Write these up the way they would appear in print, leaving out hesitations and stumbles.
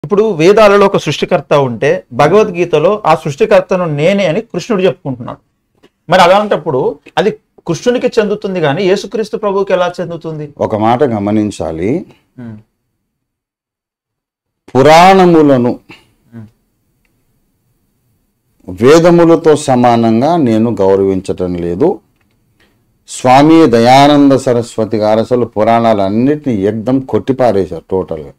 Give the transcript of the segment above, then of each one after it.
ఇప్పుడు వేదాలలో ఒక సృష్టికర్త ఉంటే భగవద్గీతలో ఆ సృష్టికర్తను నేనే అని కృష్ణుడు చెప్పుకుంటున్నాడు. మరి అలాంటప్పుడు అది కృష్ణునికి చెందుతుంది కానీ యేసుక్రీస్తు ప్రభువుకి ఎలా చెందుతుంది? ఒక మాట గమనించాలి, పురాణములను వేదములతో సమానంగా నేను గౌరవించటం లేదు. స్వామి దయానంద సరస్వతి గారు అసలు పురాణాలన్నిటిని ఏకదం కొట్టిపారేశారు టోటల్గా.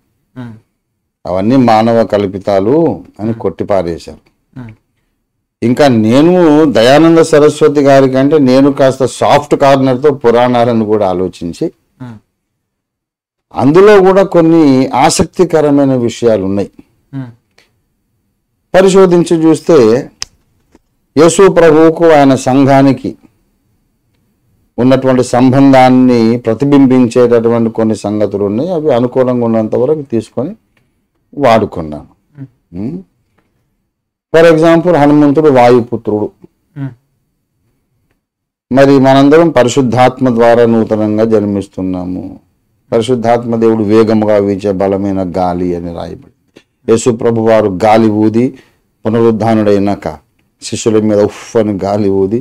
అవన్నీ మానవ కల్పితాలు అని కొట్టిపారేశారు. ఇంకా నేను దయానంద సరస్వతి గారి కంటే నేను కాస్త సాఫ్ట్ కార్నర్తో పురాణాలను కూడా ఆలోచించి అందులో కూడా కొన్ని ఆసక్తికరమైన విషయాలు ఉన్నాయి. పరిశోధించి చూస్తే యేసు ప్రభువుకు ఆయన సంఘానికి ఉన్నటువంటి సంబంధాన్ని ప్రతిబింబించేటటువంటి కొన్ని సంగతులు ఉన్నాయి. అవి అనుకూలంగా ఉన్నంత వరకు తీసుకొని వాడుకున్నాను. ఫర్ ఎగ్జాంపుల్, హనుమంతుడు వాయుపుత్రుడు. మరి మనందరం పరిశుద్ధాత్మ ద్వారా నూతనంగా జన్మిస్తున్నాము. పరిశుద్ధాత్మ దేవుడు వేగముగా వీచే బలమైన గాలి అని రాయబడి, యేసు ప్రభు వారు గాలి ఊది పునరుద్ధానుడైనాక శిష్యుల మీద ఉఫ్ అని గాలి ఊది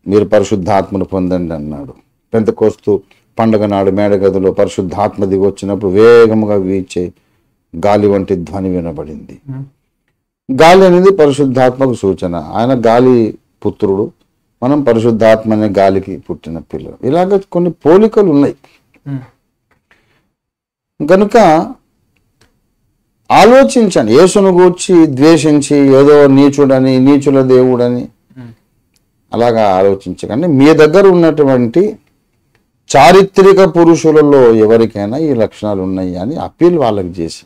మీరు పరిశుద్ధాత్మను పొందండి అన్నాడు. పెంతెకోస్తు పండుగ నాడు మేడగదిలో పరిశుద్ధాత్మ దిగి వచ్చినప్పుడు వేగముగా వీచే గాలి వంటి ధ్వని వినబడింది. గాలి అనేది పరిశుద్ధాత్మకు సూచన. ఆయన గాలి పుత్రుడు, మనం పరిశుద్ధాత్మ అనే గాలికి పుట్టిన పిల్లలు. ఇలాగ కొన్ని పోలికలు ఉన్నాయి. కనుక ఆలోచించండి, యేసును గూర్చి ద్వేషించి ఏదో నీచుడని, నీచుల దేవుడని అలాగా ఆలోచించకండి. మీ దగ్గర ఉన్నటువంటి చారిత్రక పురుషులలో ఎవరికైనా ఈ లక్షణాలు ఉన్నాయి అని అప్పీల్ వాళ్ళకి చేసి,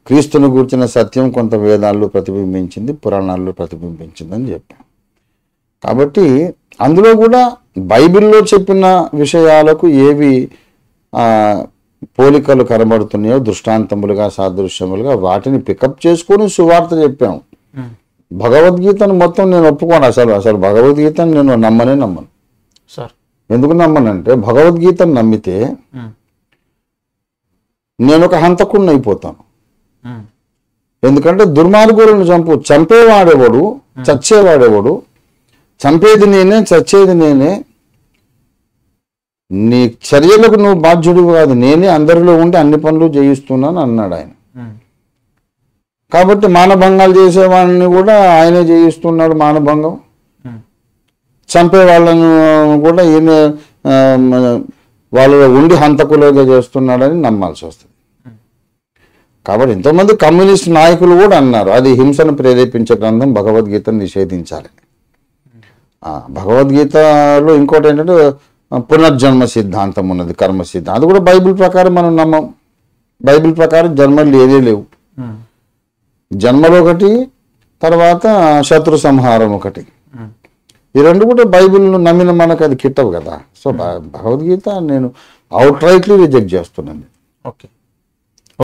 క్రీస్తును గూర్చిన సత్యం కొంత వేదాల్లో ప్రతిబింబించింది, పురాణాల్లో ప్రతిబింబించింది అని చెప్పాం. కాబట్టి అందులో కూడా బైబిల్లో చెప్పిన విషయాలకు ఏవి పోలికలు కనబడుతున్నాయో దృష్టాంతములుగా, సాదృశ్యములుగా వాటిని పికప్ చేసుకొని సువార్త చెప్పాం. భగవద్గీతను మొత్తం నేను ఒప్పుకోను. అసలు భగవద్గీతను నేను నమ్మను సార్. ఎందుకు నమ్మనంటే, భగవద్గీతను నమ్మితే నేను ఒక హంతకుడిని అయిపోతాను. ఎందుకంటే దుర్మార్గులను చంపేవాడేవాడు, చచ్చేవాడేవాడు. చంపేది నేనే, చచ్చేది నేనే. నీ చర్యలకు నువ్వు బాధ్యుడు కాదు, నేనే అందరిలో ఉండి అన్ని పనులు చేయిస్తున్నాను అన్నాడు ఆయన. కాబట్టి మానభంగాలు చేసేవాడిని కూడా ఆయనే చేయిస్తున్నాడు మానభంగం. చంపే వాళ్ళను కూడా ఈయన వాళ్ళలో ఉండి హంతకులుగా చేస్తున్నాడని నమ్మాల్సి వస్తుంది. కాబట్టి ఎంతోమంది కమ్యూనిస్ట్ నాయకులు కూడా అన్నారు అది హింసను ప్రేరేపించే గ్రంథం, భగవద్గీతను నిషేధించాలి. భగవద్గీతలో ఇంకోటి ఏంటంటే పునర్జన్మ సిద్ధాంతం ఉన్నది, కర్మ సిద్ధాంతం. అది కూడా బైబిల్ ప్రకారం మనం నమ్మం. బైబిల్ ప్రకారం జన్మలు ఏదే లేవు. జన్మలు ఒకటి, తర్వాత శత్రు సంహారం ఒకటి. ఈ రెండు కూడా బైబిల్ నమ్మిన మనకు అది కిట్టవు కదా. సో భగవద్గీత నేను అవుట్ రైట్లీ రిజెక్ట్ చేస్తున్నాను. ఓకే.